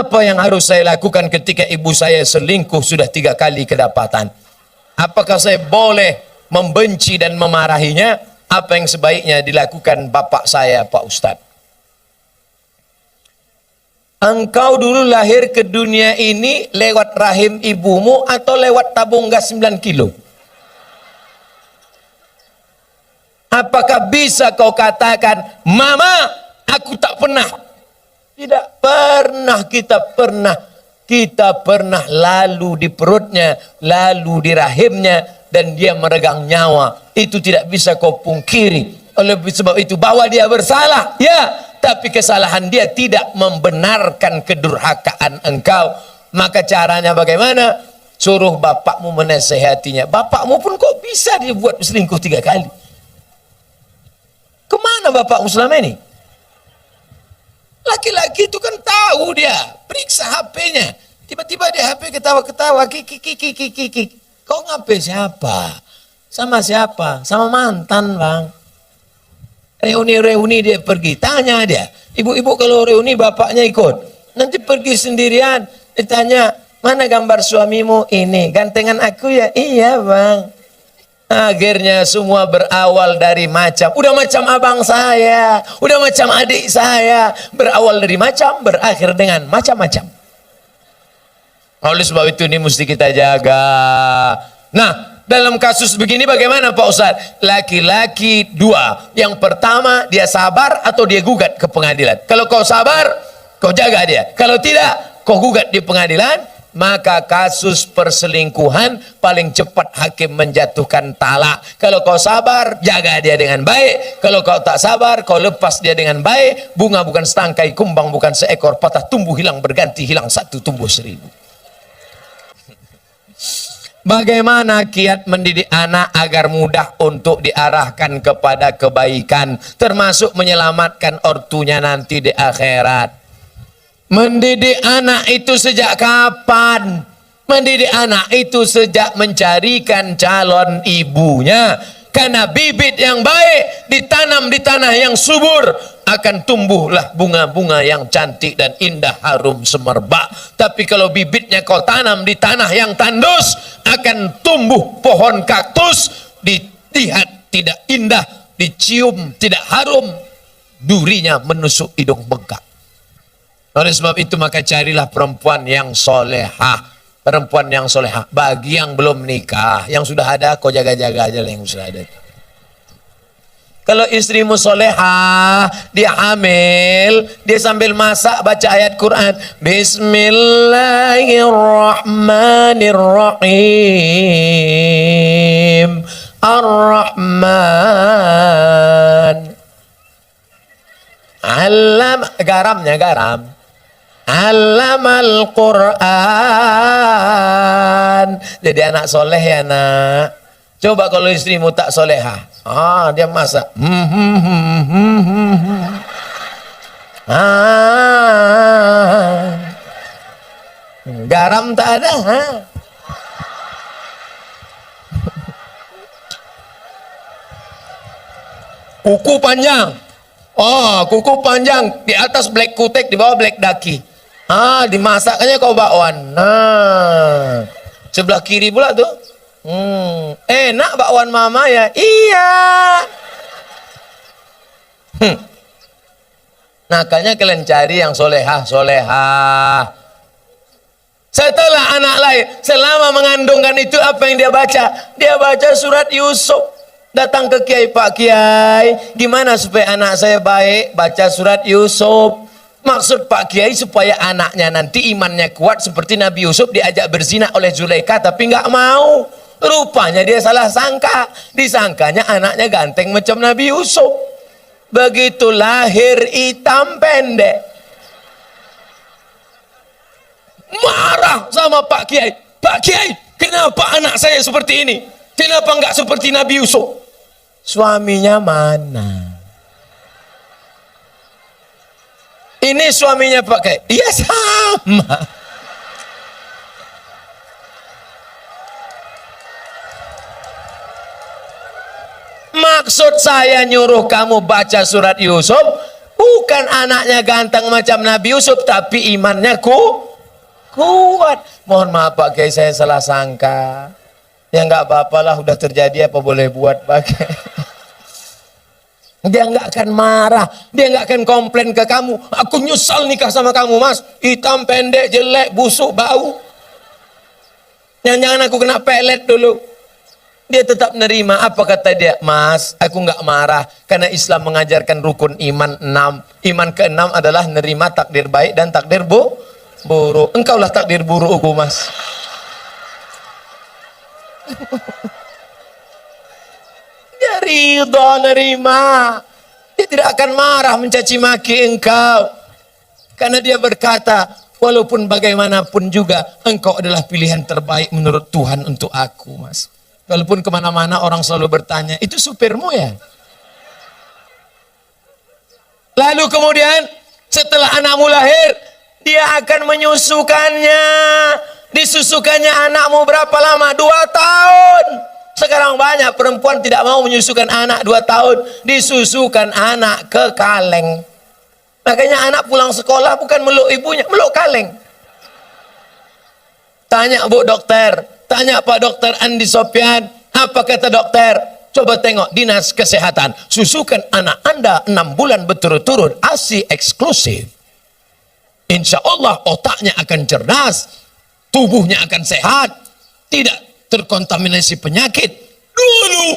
Apa yang harus saya lakukan ketika ibu saya selingkuh sudah 3 kali kedapatan? Apakah saya boleh membenci dan memarahinya? Apa yang sebaiknya dilakukan bapak saya, Pak Ustadz? Engkau dulu lahir ke dunia ini lewat rahim ibumu atau lewat tabung gas 9 kilo? Apakah bisa kau katakan, Mama, aku tak pernah? Tidak pernah, kita pernah lalu di perutnya, lalu di rahimnya, dan dia meregang nyawa. Itu tidak bisa kau pungkiri. Oleh sebab itu, bahwa dia bersalah, ya, tapi kesalahan dia tidak membenarkan kedurhakaan engkau. Maka caranya bagaimana? Suruh bapakmu menasehatinya. Bapakmu pun kok bisa dia buat selingkuh 3 kali? Kemana bapakmu selama ini? Laki-laki itu kan tahu dia, periksa HP-nya. Tiba-tiba dia HP ketawa-ketawa, kiki. Kau ngapain siapa? Sama siapa? Sama mantan, Bang. Reuni-reuni dia pergi, tanya dia. Ibu-ibu kalau reuni bapaknya ikut. Nanti pergi sendirian, ditanya, mana gambar suamimu? Ini, gantengan aku ya? Iya, Bang. Akhirnya semua berawal dari macam. Udah macam abang saya, udah macam adik saya. Berawal dari macam, berakhir dengan macam-macam. Oleh sebab itu ini mesti kita jaga. Nah, dalam kasus begini bagaimana Pak Ustadz? Laki-laki 2. Yang pertama, dia sabar atau dia gugat ke pengadilan. Kalau kau sabar, kau jaga dia. Kalau tidak, kau gugat di pengadilan. Maka kasus perselingkuhan paling cepat hakim menjatuhkan talak. Kalau kau sabar, jaga dia dengan baik. Kalau kau tak sabar, kau lepas dia dengan baik. Bunga bukan setangkai, kumbang bukan seekor, patah tumbuh hilang berganti, hilang satu tumbuh 1000. Bagaimana kiat mendidik anak agar mudah untuk diarahkan kepada kebaikan, termasuk menyelamatkan ortunya nanti di akhirat? Mendidik anak itu sejak kapan? Mendidik anak itu sejak mencarikan calon ibunya. Karena bibit yang baik ditanam di tanah yang subur, akan tumbuhlah bunga-bunga yang cantik dan indah harum semerbak. Tapi kalau bibitnya kau tanam di tanah yang tandus, akan tumbuh pohon kaktus, dilihat tidak indah, dicium tidak harum, durinya menusuk hidung bengkak. Oleh sebab itu maka carilah perempuan yang solehah. Perempuan yang solehah. Bagi yang belum nikah, yang sudah ada, kau jaga-jaga aja lah yang sudah ada. Kalau istrimu solehah, dia hamil, dia sambil masak baca ayat Quran. Bismillahirrahmanirrahim. Ar-Rahman. Garamnya garam. Allamal Quran. Jadi anak soleh ya nak. Coba kalau istrimu tak solehah, dia masak. Garam tak ada. Kuku panjang. Kuku panjang, di atas black kutek, di bawah black daki. Dimasaknya kau bakwan. Sebelah kiri pula tuh. Enak bakwan mama ya? Iya. Makanya kalian cari yang solehah. Setelah anak lahir, selama mengandungkan itu apa yang dia baca? Dia baca surat Yusuf. Datang ke Kiai, Pak Kiai, gimana supaya anak saya baik? Baca surat Yusuf. Maksud Pak Kiai supaya anaknya nanti imannya kuat seperti Nabi Yusuf diajak berzina oleh Zulaikha tapi nggak mau. Rupanya dia salah sangka. Disangkanya anaknya ganteng macam Nabi Yusuf. Begitu lahir hitam pendek. Marah sama Pak Kiai. Pak Kiai, kenapa anak saya seperti ini? Kenapa nggak seperti Nabi Yusuf? Suaminya mana? Ini suaminya Pak Kiai. Iya sama. Maksud saya nyuruh kamu baca surat Yusuf Bukan anaknya ganteng macam Nabi Yusuf, tapi imannya kuat. Mohon maaf Pak Kiai, saya salah sangka. Ya nggak apa-apalah, udah terjadi, apa boleh buat Pak Kiai. Dia nggak akan marah, dia nggak akan komplain ke kamu. Aku nyesal nikah sama kamu mas, hitam, pendek, jelek, busuk, bau. Jangan-jangan aku kena pelet dulu. Dia tetap nerima. Apa kata dia? Mas, aku nggak marah karena Islam mengajarkan rukun iman 6. Iman ke-6 adalah nerima takdir baik dan takdir buruk. Engkaulah takdir burukku mas. Dia ridho nerima. Dia tidak akan marah mencaci maki engkau. Karena dia berkata, walaupun bagaimanapun juga engkau adalah pilihan terbaik menurut Tuhan untuk aku mas. Walaupun kemana-mana orang selalu bertanya, itu supirmu ya? Lalu kemudian setelah anakmu lahir, dia akan menyusukannya. Disusukannya anakmu berapa lama? 2 tahun. Sekarang banyak perempuan tidak mau menyusukan anak 2 tahun. Disusukan anak ke kaleng. Makanya anak pulang sekolah bukan meluk ibunya, meluk kaleng. Tanya Bu Dokter, tanya Pak Dokter Andi Sopyan, apa kata dokter? Coba tengok dinas kesehatan, susukan anak Anda 6 bulan berturut-turut, ASI eksklusif. Insya Allah otaknya akan cerdas, tubuhnya akan sehat, tidak terkontaminasi penyakit. Dulu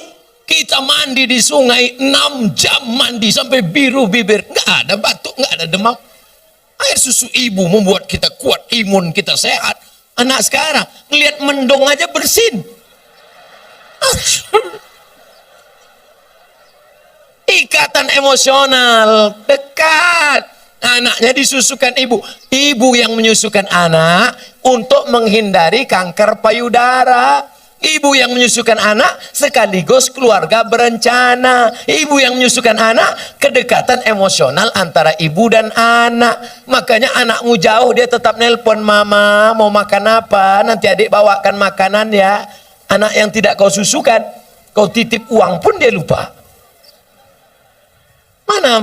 kita mandi di sungai 6 jam mandi sampai biru bibir, nggak ada batuk, nggak ada demam. Air susu ibu membuat kita kuat, imun kita sehat. Anak sekarang ngelihat mendong aja bersin. Ikatan emosional dekat. Anaknya disusukan ibu. Ibu yang menyusukan anak untuk menghindari kanker payudara. Ibu yang menyusukan anak sekaligus keluarga berencana. Ibu yang menyusukan anak, kedekatan emosional antara ibu dan anak. Makanya anakmu jauh dia tetap nelpon, mama mau makan apa, nanti adik bawakan makanan ya. Anak yang tidak kau susukan, kau titip uang pun dia lupa. Mana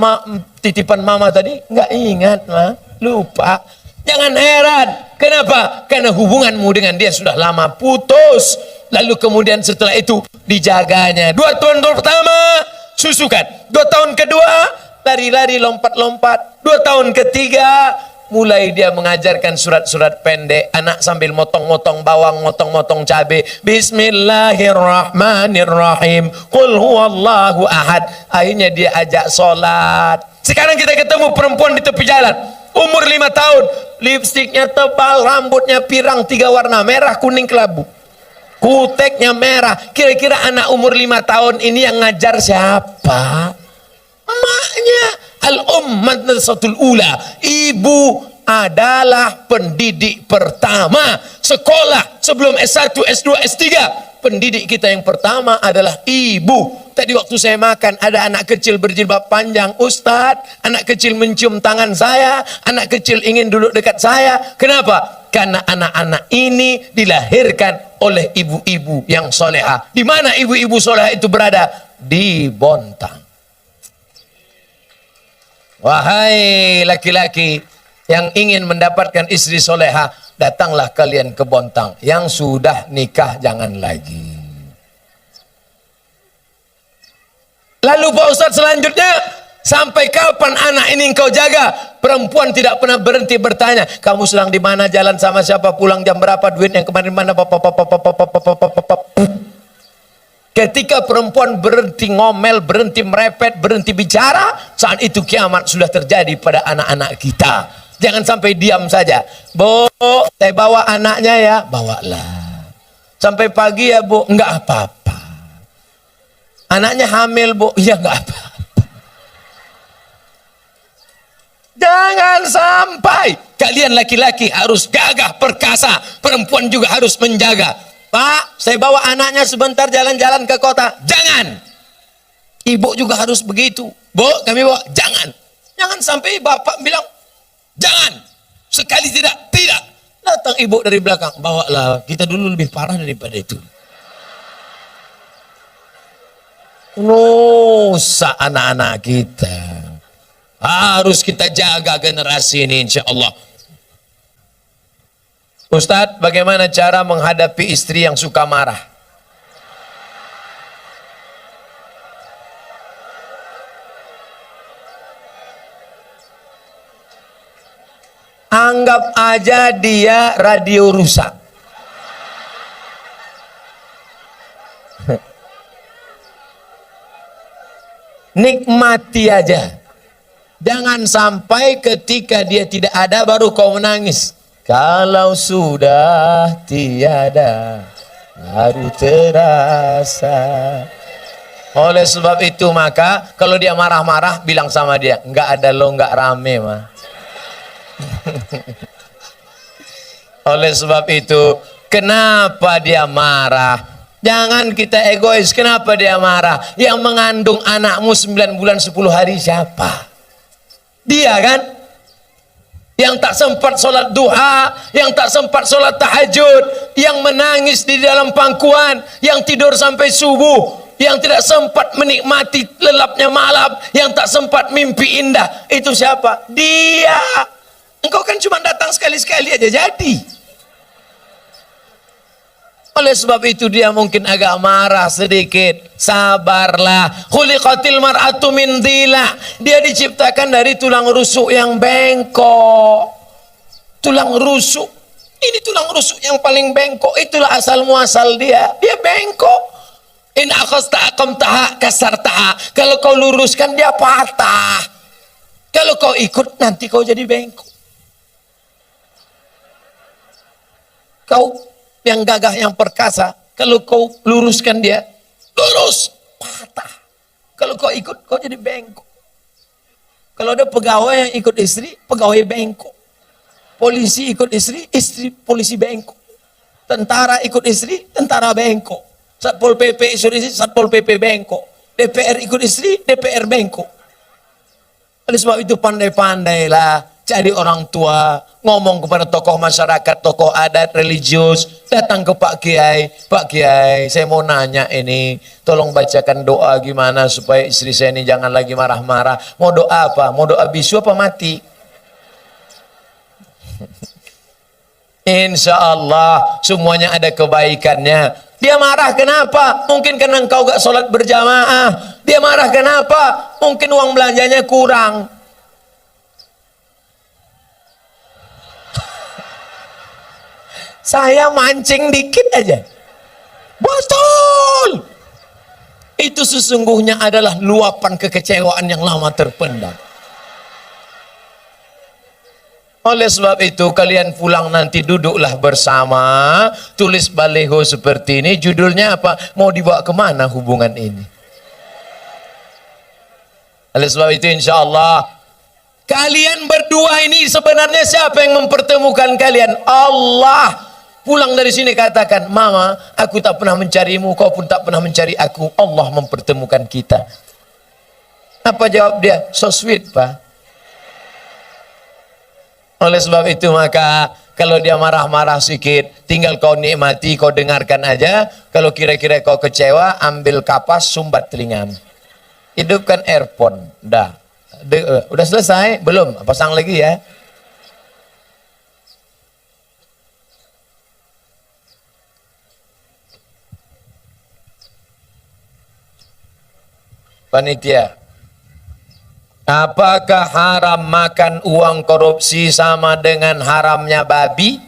titipan mama tadi? Nggak ingat, ma. Lupa. Jangan heran. Kenapa? Karena hubunganmu dengan dia sudah lama putus. Lalu kemudian setelah itu dijaganya. 2 tahun pertama susukan. 2 tahun kedua lari-lari, lompat-lompat. 2 tahun ketiga mulai dia mengajarkan surat-surat pendek. Anak sambil motong-motong bawang, motong-motong cabai. Bismillahirrahmanirrahim. Qul huwallahu ahad. Akhirnya dia ajak sholat. Sekarang kita ketemu perempuan di tepi jalan. Umur 5 tahun. Lipstiknya tebal, rambutnya pirang 3 warna. Merah, kuning, kelabu. Kuteknya merah. Kira-kira anak umur 5 tahun ini yang ngajar siapa? Emaknya. Al-ummatul ula. Ibu adalah pendidik pertama. Sekolah sebelum S1, S2, S3. Pendidik kita yang pertama adalah ibu. Tadi waktu saya makan ada anak kecil berjilbab panjang, Ustadz, anak kecil mencium tangan saya, anak kecil ingin duduk dekat saya. Kenapa? Karena anak-anak ini dilahirkan oleh ibu-ibu yang soleha. Di mana ibu-ibu soleha itu berada? Di Bontang. Wahai laki-laki yang ingin mendapatkan istri soleha, datanglah kalian ke Bontang. Yang sudah nikah jangan lagi. Lalu Pak Ustadz selanjutnya, sampai kapan anak ini engkau jaga? Perempuan tidak pernah berhenti bertanya, kamu sedang di mana, jalan sama siapa, pulang jam berapa, duit yang kemarin mana, ketika perempuan berhenti ngomel, berhenti merepet, berhenti bicara, saat itu kiamat sudah terjadi pada anak-anak kita. Jangan sampai diam saja. Bu, saya bawa anaknya ya, bawalah. Sampai pagi ya bu, enggak apa-apa. Anaknya hamil bu, ya enggak apa-apa. Jangan sampai kalian laki-laki harus gagah perkasa, perempuan juga harus menjaga. Pak, saya bawa anaknya sebentar jalan-jalan ke kota. Jangan. Ibu juga harus begitu. Bu, kami bawa. Jangan. Jangan sampai bapak bilang, jangan. Sekali tidak. Datang ibu dari belakang. Bawalah, kita dulu lebih parah daripada itu. Rusak anak-anak kita. Harus kita jaga generasi ini insya Allah. Ustadz, bagaimana cara menghadapi istri yang suka marah? Anggap aja dia radio rusak. Nikmati aja. Jangan sampai ketika dia tidak ada baru kau menangis. Kalau sudah tiada baru terasa. Oleh sebab itu maka kalau dia marah-marah bilang sama dia, enggak ada lo, enggak rame mah. Oleh sebab itu kenapa dia marah? Jangan kita egois. Kenapa dia marah? Yang mengandung anakmu 9 bulan 10 hari siapa? Dia kan? Yang tak sempat sholat duha, yang tak sempat sholat tahajud, yang menangis di dalam pangkuan, yang tidur sampai subuh, yang tidak sempat menikmati lelapnya malam, yang tak sempat mimpi indah. Itu siapa? Dia. Engkau kan cuma datang sekali-sekali aja jadi. Oleh sebab itu dia mungkin agak marah sedikit. Sabarlah. Khuliqatil mar'atu min dhila. Dia diciptakan dari tulang rusuk yang bengkok. Tulang rusuk. Ini tulang rusuk yang paling bengkok. Itulah asal muasal dia. Dia bengkok. In akhasta aqamtaha kasartaha. Kalau kau luruskan dia patah. Kalau kau ikut nanti kau jadi bengkok. Kau yang gagah, yang perkasa, kalau kau luruskan dia, lurus, patah. Kalau kau ikut, kau jadi bengkok. Kalau ada pegawai yang ikut istri, pegawai bengkok. Polisi ikut istri, istri polisi bengkok. Tentara ikut istri, tentara bengkok. Satpol PP ikut istri, Satpol PP bengkok. DPR ikut istri, DPR bengkok. Oleh sebab itu pandai-pandailah cari orang tua, ngomong kepada tokoh masyarakat, tokoh adat, religius, datang ke Pak Kiai, saya mau nanya ini, tolong bacakan doa gimana supaya istri saya ini jangan lagi marah-marah. Mau doa apa? Mau doa bisu apa mati? Insya Allah semuanya ada kebaikannya. Dia marah kenapa? Mungkin karena engkau gak sholat berjamaah. Dia marah kenapa? Mungkin uang belanjanya kurang. Saya mancing dikit aja. Betul. Itu sesungguhnya adalah luapan kekecewaan yang lama terpendam. Oleh sebab itu kalian pulang nanti duduklah bersama, tulis baleho seperti ini, judulnya apa? Mau dibawa kemana hubungan ini? Oleh sebab itu insya Allah kalian berdua ini sebenarnya siapa yang mempertemukan kalian? Allah. Pulang dari sini katakan, Mama, aku tak pernah mencarimu, kau pun tak pernah mencari aku. Allah mempertemukan kita. Apa jawab dia? So sweet, Pak. Oleh sebab itu maka kalau dia marah-marah sedikit, tinggal kau nikmati, kau dengarkan aja. Kalau kira-kira kau kecewa, ambil kapas, sumbat telingamu. Hidupkan earphone. Udah selesai? Belum? Pasang lagi ya. Panitia, apakah haram makan uang korupsi sama dengan haramnya babi?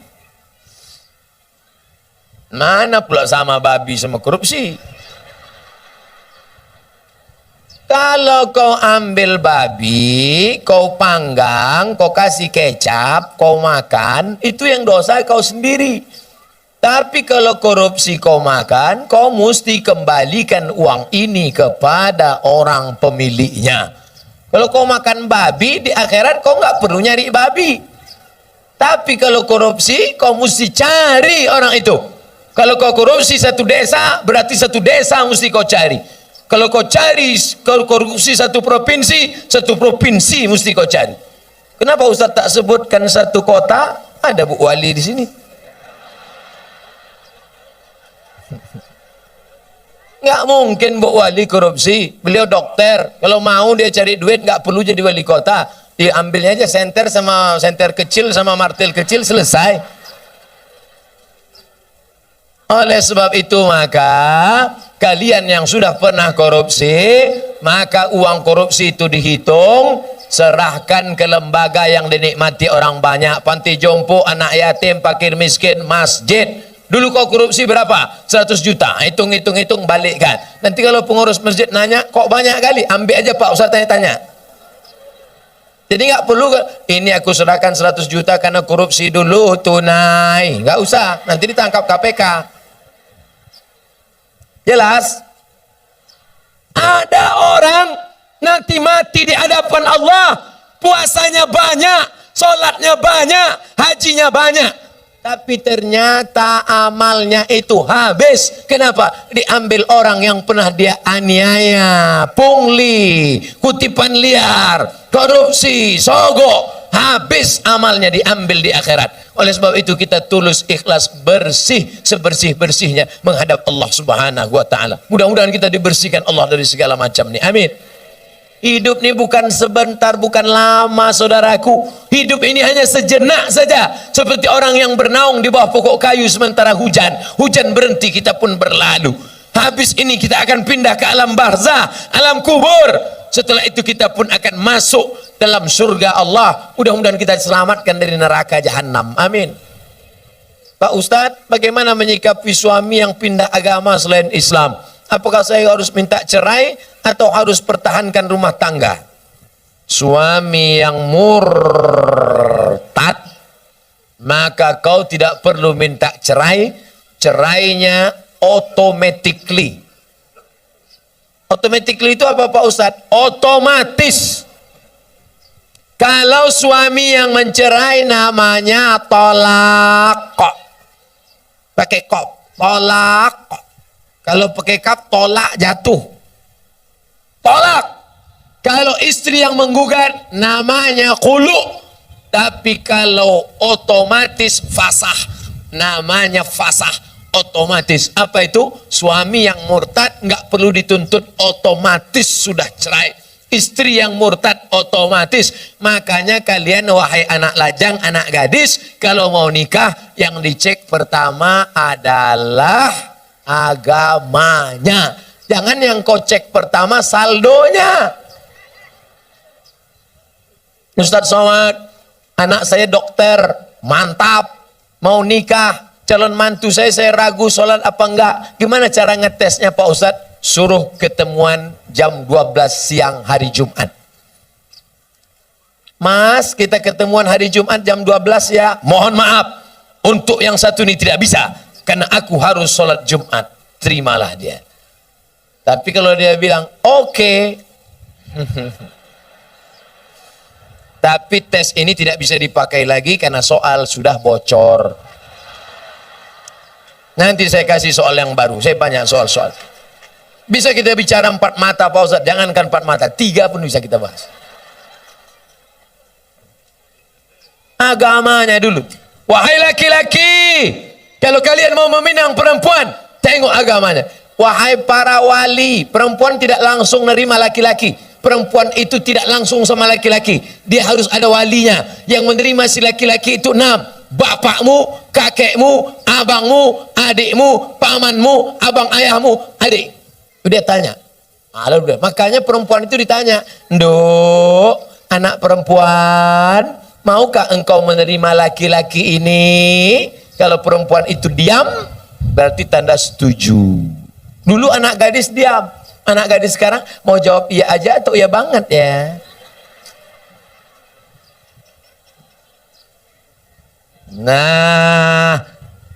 Mana pula sama babi sama korupsi? Kalau kau ambil babi, kau panggang, kau kasih kecap, kau makan, itu yang dosa kau sendiri. Tapi kalau korupsi kau makan, kau mesti kembalikan uang ini kepada orang pemiliknya. Kalau kau makan babi, di akhirat kau nggak perlu nyari babi. Tapi kalau korupsi, kau mesti cari orang itu. Kalau kau korupsi satu desa, berarti satu desa mesti kau cari. Kalau kau cari korupsi satu provinsi mesti kau cari. Kenapa Ustaz tak sebutkan satu kota? Ada Bu Wali di sini. Nggak mungkin Bu Wali korupsi. Beliau dokter. Kalau mau dia cari duit nggak perlu jadi wali kota. Diambilnya aja senter sama senter kecil sama martil kecil, selesai. Oleh sebab itu maka kalian yang sudah pernah korupsi, maka uang korupsi itu dihitung, serahkan ke lembaga yang dinikmati orang banyak, panti jompo, anak yatim, fakir miskin, masjid. Dulu kau korupsi berapa? 100 juta. Hitung balikkan. Nanti kalau pengurus masjid nanya, kok banyak kali? Ambil aja Pak Ustaz tanya-tanya. Jadi nggak perlu ini aku serahkan 100 juta karena korupsi dulu tunai. Nggak usah, nanti ditangkap KPK. Jelas? Ada orang nanti mati di hadapan Allah, puasanya banyak, sholatnya banyak, hajinya banyak, tapi ternyata amalnya itu habis. Kenapa? Diambil orang yang pernah dia aniaya, pungli, kutipan liar, korupsi, sogok, habis amalnya, diambil di akhirat. Oleh sebab itu kita tulus, ikhlas, bersih, sebersih-bersihnya menghadap Allah Subhanahu wa taala. Mudah-mudahan kita dibersihkan Allah dari segala macam nih. Amin. Hidup ini bukan sebentar, bukan lama saudaraku. Hidup ini hanya sejenak saja. Seperti orang yang bernaung di bawah pokok kayu sementara hujan. Hujan berhenti, kita pun berlalu. Habis ini kita akan pindah ke alam barzah, alam kubur. Setelah itu kita pun akan masuk dalam surga Allah. Mudah-mudahan kita diselamatkan dari neraka jahanam. Amin. Pak Ustadz, bagaimana menyikapi suami yang pindah agama selain Islam? Apakah saya harus minta cerai atau harus pertahankan rumah tangga? Suami yang murtad, maka kau tidak perlu minta cerai. Cerainya automatically. Automatically itu apa Pak Ustadz? Otomatis. Kalau suami yang mencerai namanya tolak. Pakai kop, tolak. Kalau pakai kap, tolak jatuh. Tolak. Kalau istri yang menggugat, namanya khulu. Tapi kalau otomatis fasah, namanya fasah. Otomatis. Apa itu? Suami yang murtad nggak perlu dituntut, otomatis sudah cerai. Istri yang murtad otomatis. Makanya kalian wahai anak lajang, anak gadis, kalau mau nikah yang dicek pertama adalah agamanya. Jangan yang kau cek pertama saldonya. Ustadz Somad, anak saya dokter, mantap, mau nikah. Calon mantu saya ragu sholat apa enggak. Gimana cara ngetesnya Pak Ustadz? Suruh ketemuan jam 12 siang hari Jumat. Mas, kita ketemuan hari Jumat jam 12 ya. Mohon maaf, untuk yang satu ini tidak bisa. Karena aku harus sholat Jumat. Terimalah dia. Tapi kalau dia bilang, oke. Tapi tes ini tidak bisa dipakai lagi karena soal sudah bocor. Nanti saya kasih soal yang baru. Saya banyak soal-soal. Bisa kita bicara 4 mata Pak Ustadz. Jangankan 4 mata, 3 pun bisa kita bahas. Agamanya dulu. Wahai laki-laki, kalau kalian mau meminang perempuan, tengok agamanya. Wahai para wali, perempuan tidak langsung nerima laki-laki. Perempuan itu tidak langsung sama laki-laki. Dia harus ada walinya. Yang menerima si laki-laki itu 6. Bapakmu, kakekmu, abangmu, adikmu, pamanmu, abang ayahmu, adik. Dia tanya. Makanya perempuan itu ditanya, "Nduk, anak perempuan, maukah engkau menerima laki-laki ini?" Kalau perempuan itu diam, berarti tanda setuju. Dulu anak gadis diam. Anak gadis sekarang mau jawab iya aja atau iya banget ya. Nah,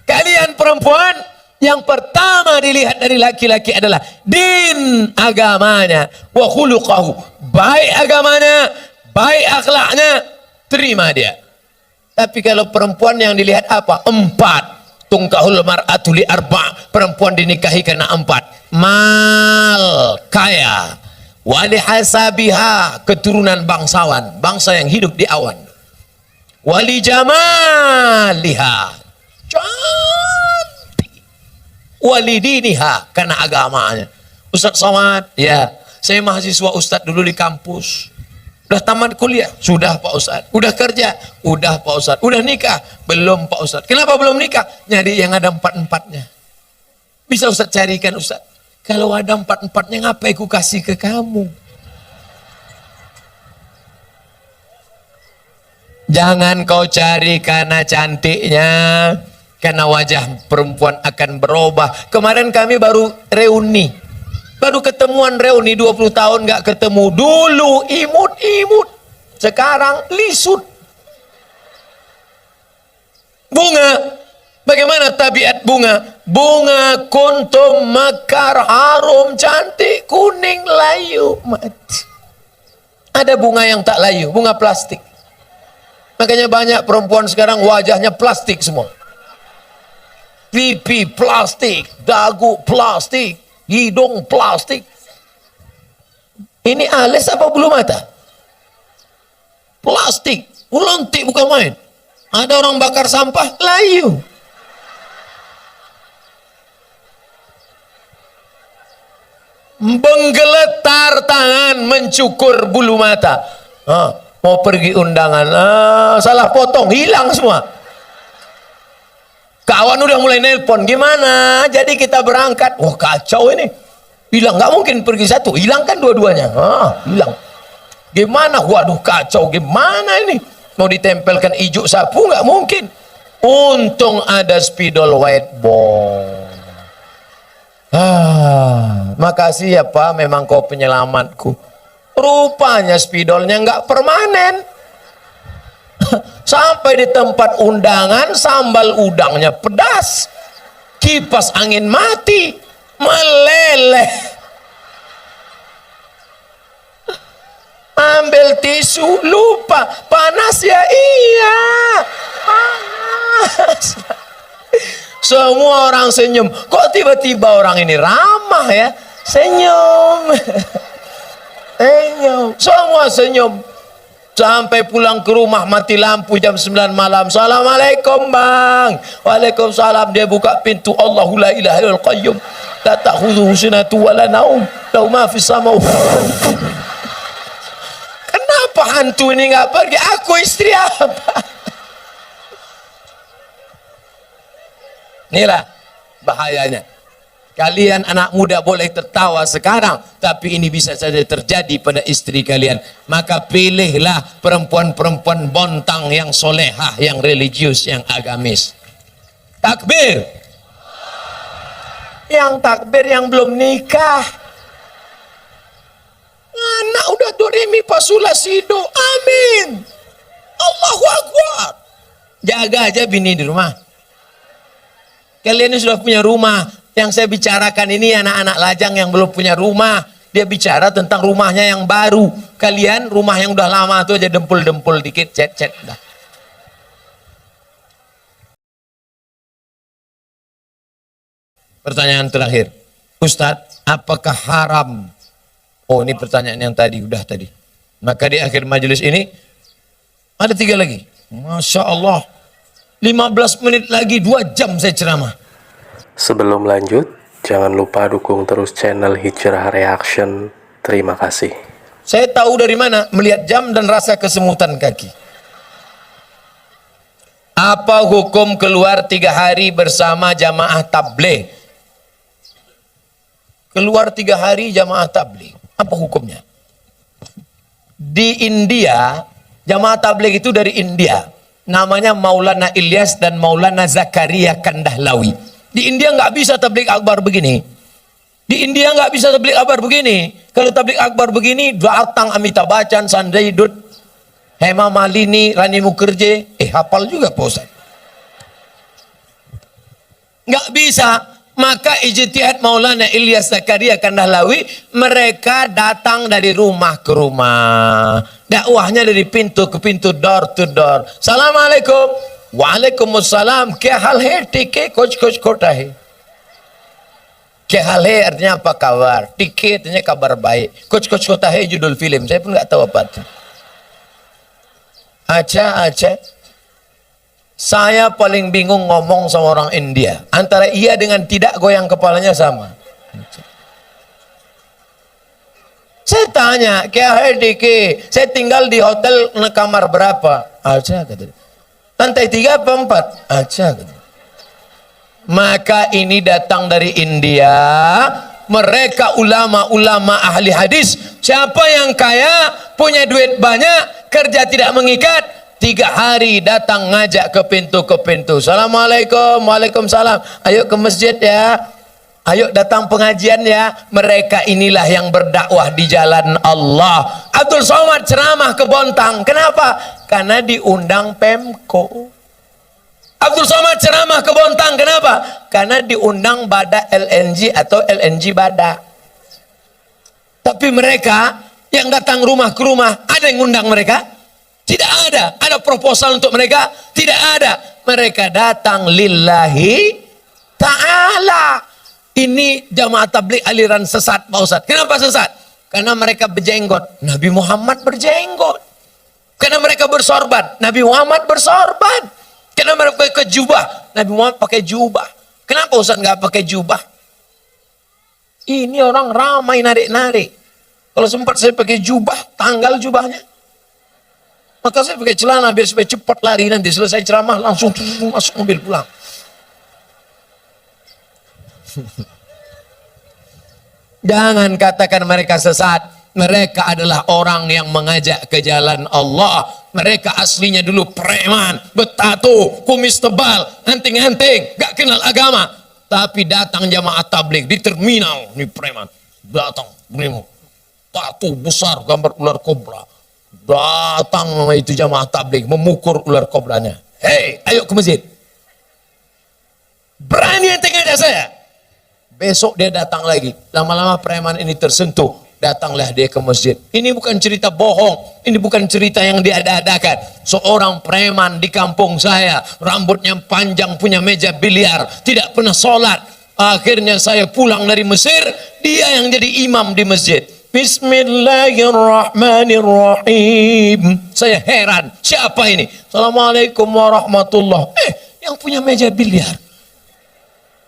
kalian perempuan, yang pertama dilihat dari laki-laki adalah din agamanya, wa khuluqahu, baik agamanya, baik akhlaknya, terima dia. Tapi kalau perempuan yang dilihat apa? 4. Tungkahul mar'atu li 4. Perempuan dinikahi karena 4. Mal, kaya, wali hasabiha, keturunan bangsawan, bangsa yang hidup di awan. Wali jamaliha, cantik. Wali diniha, karena agamanya. Ustadz Somad, ya, saya mahasiswa Ustadz dulu di kampus. Udah tamat kuliah? Sudah Pak Ustadz. Udah kerja? Udah Pak Ustadz. Udah nikah? Belum Pak Ustadz. Kenapa belum nikah? Nyari yang ada empat-empatnya. Bisa Ustadz carikan Ustadz. Kalau ada empat-empatnya ngapain ku kasih ke kamu? Jangan kau cari karena cantiknya, karena wajah perempuan akan berubah. Kemarin kami baru reuni. Baru ketemuan reuni 20 tahun gak ketemu. Dulu imut-imut, sekarang lisut. Bunga, bagaimana tabiat bunga? Bunga kuntum mekar harum cantik kuning layu mati. Ada bunga yang tak layu, bunga plastik. Makanya banyak perempuan sekarang wajahnya plastik semua. Pipi plastik, dagu plastik, hidung plastik. Ini alis apa bulu mata? Plastik, ulontik bukan main. Ada orang bakar sampah, layu. Menggeletar tangan mencukur bulu mata. Mau pergi undangan, salah potong, hilang semua. Kawan udah mulai nelpon, gimana? Jadi kita berangkat. Wah kacau ini. Hilang, nggak mungkin pergi satu. Hilang kan dua-duanya. Hilang. Gimana? Waduh kacau. Gimana ini? Mau ditempelkan ijuk sapu? Nggak mungkin. Untung ada spidol whiteboard. Makasih ya Pak, memang kau penyelamatku. Rupanya spidolnya nggak permanen. Sampai di tempat undangan sambal udangnya pedas, kipas angin mati, meleleh. Ambil tisu, lupa, panas ya, iya panas. Semua orang senyum. Kok tiba-tiba orang ini ramah ya? Senyum. Senyum, semua senyum. Sampai pulang ke rumah mati lampu jam 9 malam. Assalamualaikum bang. Waalaikumsalam. Dia buka pintu. Allahu la ilaha illal qayyum. La ta'khudhuhu sinatu wa la naum. Lahu ma fis sama. Kenapa hantu ini nggak pergi? Aku istri apa? Inilah bahayanya. Kalian anak muda boleh tertawa sekarang, tapi ini bisa saja terjadi pada istri kalian. Maka pilihlah perempuan-perempuan bontang yang solehah, yang religius, yang agamis. Takbir. Yang takbir yang belum nikah. Anak udah do re mi fa sol la si do. Amin. Allahu Akbar. Jaga aja bini di rumah. Kalian ini sudah punya rumah. Yang saya bicarakan ini anak-anak lajang yang belum punya rumah. Dia bicara tentang rumahnya yang baru. Kalian rumah yang udah lama tuh aja dempul-dempul dikit, cet-cet. Pertanyaan terakhir. Ustadz, apakah haram? Oh ini pertanyaan yang tadi, udah tadi. Maka di akhir majelis ini, ada 3 lagi. Masya Allah. 15 menit lagi, 2 jam saya ceramah. Sebelum lanjut, jangan lupa dukung terus channel Hijrah Reaction. Terima kasih. Saya tahu dari mana? Melihat jam dan rasa kesemutan kaki. Apa hukum keluar 3 hari bersama jamaah tabligh? Keluar 3 hari jamaah tabligh. Apa hukumnya? Di India, jamaah tabligh itu dari India. Namanya Maulana Ilyas dan Maulana Zakaria Kandahlawi. Di India nggak bisa tabligh akbar begini. Di India nggak bisa tabligh akbar begini. Kalau tabligh akbar begini, datang Amitabh Bachchan, Sanjay Dutt, Hema Malini, Rani Mukherjee, hafal juga Pak Ustaz. Nggak bisa. Maka ijtihad Maulana Ilyas Zakaria Kandahlawi, mereka datang dari rumah ke rumah. Dakwahnya dari pintu ke pintu, door to door. Assalamualaikum. Waalaikumsalam. Kya hal hai? Tike kuch kota hai. Kya hal hai artinya apa kabar? Tike artinya kabar baik. Kuch kota hai judul film. Saya pun nggak tahu apa itu. Acha. Saya paling bingung ngomong sama orang India. Antara iya dengan tidak goyang kepalanya sama. tanya, ke saya tinggal di hotel kamar berapa? Aja kata dia. Lantai 3 apa 4? Aja kata dia. Maka ini datang dari India. Mereka ulama-ulama ahli hadis. Siapa yang kaya, punya duit banyak, kerja tidak mengikat, 3 hari datang ngajak ke pintu. Assalamualaikum, waalaikumsalam. Ayo ke masjid ya. Ayo datang pengajian ya. Mereka inilah yang berdakwah di jalan Allah. Abdul Somad ceramah ke Bontang. Kenapa? Karena diundang Pemko. Abdul Somad ceramah ke Bontang. Kenapa? Karena diundang Bada LNG atau LNG Bada. Tapi mereka yang datang rumah ke rumah, ada yang undang mereka? Tidak ada. Ada proposal untuk mereka? Tidak ada. Mereka datang lillahi ta'ala. Ini jamaah tabligh aliran sesat, Pak Ustaz. Kenapa sesat? Karena mereka berjenggot. Nabi Muhammad berjenggot. Karena mereka bersorban. Nabi Muhammad bersorban. Karena mereka pakai jubah. Nabi Muhammad pakai jubah. Kenapa Ustaz nggak pakai jubah? Ini orang ramai narik-narik. Kalau sempat saya pakai jubah, tanggal jubahnya. Maka saya pakai celana biar supaya cepat lari, nanti selesai ceramah langsung masuk mobil pulang. Jangan katakan mereka sesat. Mereka adalah orang yang mengajak ke jalan Allah. Mereka aslinya dulu preman, bertato, kumis tebal, anting-anting, gak kenal agama. Tapi datang jamaah tabligh di terminal, ini preman. Datang, berimu, tato besar, gambar ular kobra. Datang itu jamaah tabligh, memukul ular kobranya. Hei, ayo ke masjid. Berani ente ngajak saya? Besok dia datang lagi. Lama-lama preman ini tersentuh. Datanglah dia ke masjid. Ini bukan cerita bohong. Ini bukan cerita yang diada-adakan. Seorang preman di kampung saya, rambutnya panjang, punya meja biliar, tidak pernah sholat. Akhirnya saya pulang dari Mesir, dia yang jadi imam di masjid. Bismillahirrahmanirrahim. Saya heran, siapa ini? Assalamualaikum warahmatullah. Yang punya meja biliar.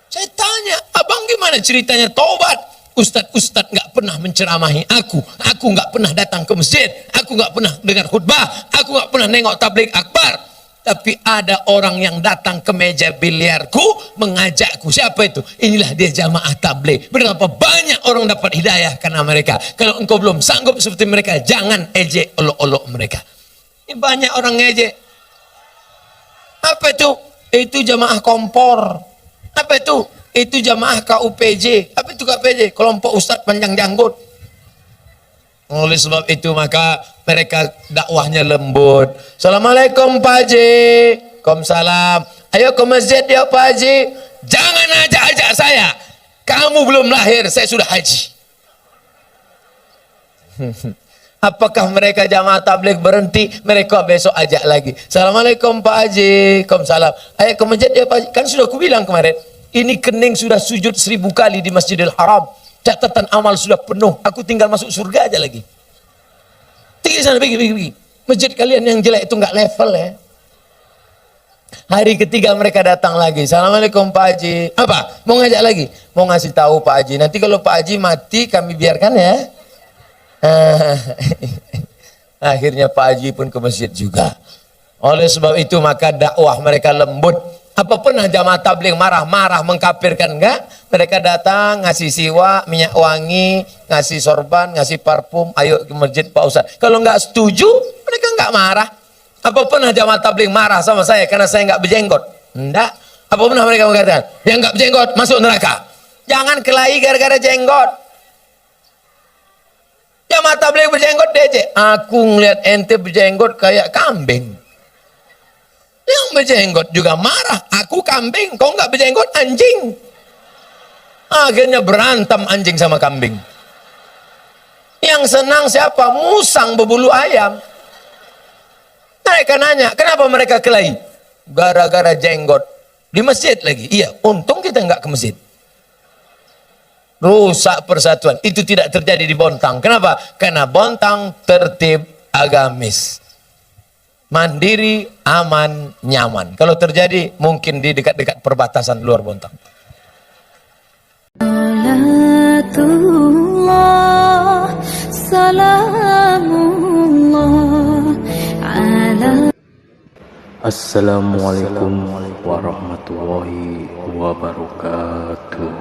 Saya tanya, abang gimana ceritanya tobat? Ustadz nggak pernah menceramahi aku nggak pernah datang ke masjid, aku nggak pernah dengar khutbah, aku nggak pernah nengok tabligh akbar. Tapi ada orang yang datang ke meja biliarku mengajakku. Siapa itu? Inilah dia jamaah tabligh. Berapa banyak orang dapat hidayah karena mereka. Kalau engkau belum sanggup seperti mereka, jangan ejek olok-olok mereka. Ini banyak orang ngejek. Apa itu? Itu jamaah kompor. Apa itu? Itu jamaah KUPJ. Apa itu KUPJ? Kelompok Ustadz Panjang Janggut. Oleh sebab itu maka mereka dakwahnya lembut. Assalamualaikum Pak Haji. Waalaikumsalam. Ayo ke masjid ya Pak Haji. Jangan ajak-ajak saya. Kamu belum lahir, saya sudah haji. Apakah mereka jamaah tabligh berhenti? Mereka besok ajak lagi. Assalamualaikum Pak Haji. Waalaikumsalam. Ayo ke masjid ya Pak Haji. Kan sudah aku bilang kemarin. Ini kening sudah sujud 1000 kali di Masjidil Haram. Catatan amal sudah penuh. Aku tinggal masuk surga aja lagi. Tinggi sana, pergi. Masjid kalian yang jelek itu nggak level ya. Hari ketiga mereka datang lagi. Assalamualaikum Pak Haji. Apa? Mau ngajak lagi? Mau ngasih tahu Pak Haji. Nanti kalau Pak Haji mati kami biarkan ya. Akhirnya Pak Haji pun ke masjid juga. Oleh sebab itu maka dakwah mereka lembut. Apa pernah jamaah tabligh marah-marah mengkafirkan? Enggak. Mereka datang ngasih siwak, minyak wangi, ngasih sorban, ngasih parfum. Ayo ke masjid Pak Ustaz. Kalau enggak setuju, mereka enggak marah. Apa pernah jamaah tabligh marah sama saya karena saya enggak berjenggot? Enggak. Apa pernah mereka mengatakan, yang enggak berjenggot masuk neraka? Jangan kelahi gara-gara jenggot. Jamaah tabligh berjenggot DJ. Aku ngeliat ente berjenggot kayak kambing. Yang berjenggot juga marah. Aku kambing, kau nggak berjenggot anjing. Akhirnya berantem anjing sama kambing. Yang senang siapa? Musang berbulu ayam. Mereka nanya, kenapa mereka kelahi? Gara-gara jenggot. Di masjid lagi. Iya, untung kita nggak ke masjid. Rusak persatuan. Itu tidak terjadi di Bontang. Kenapa? Karena Bontang tertib agamis. Mandiri, aman, nyaman. Kalau terjadi mungkin di dekat-dekat perbatasan luar Bontang. Salatullah, salam. Assalamualaikum warahmatullahi wabarakatuh.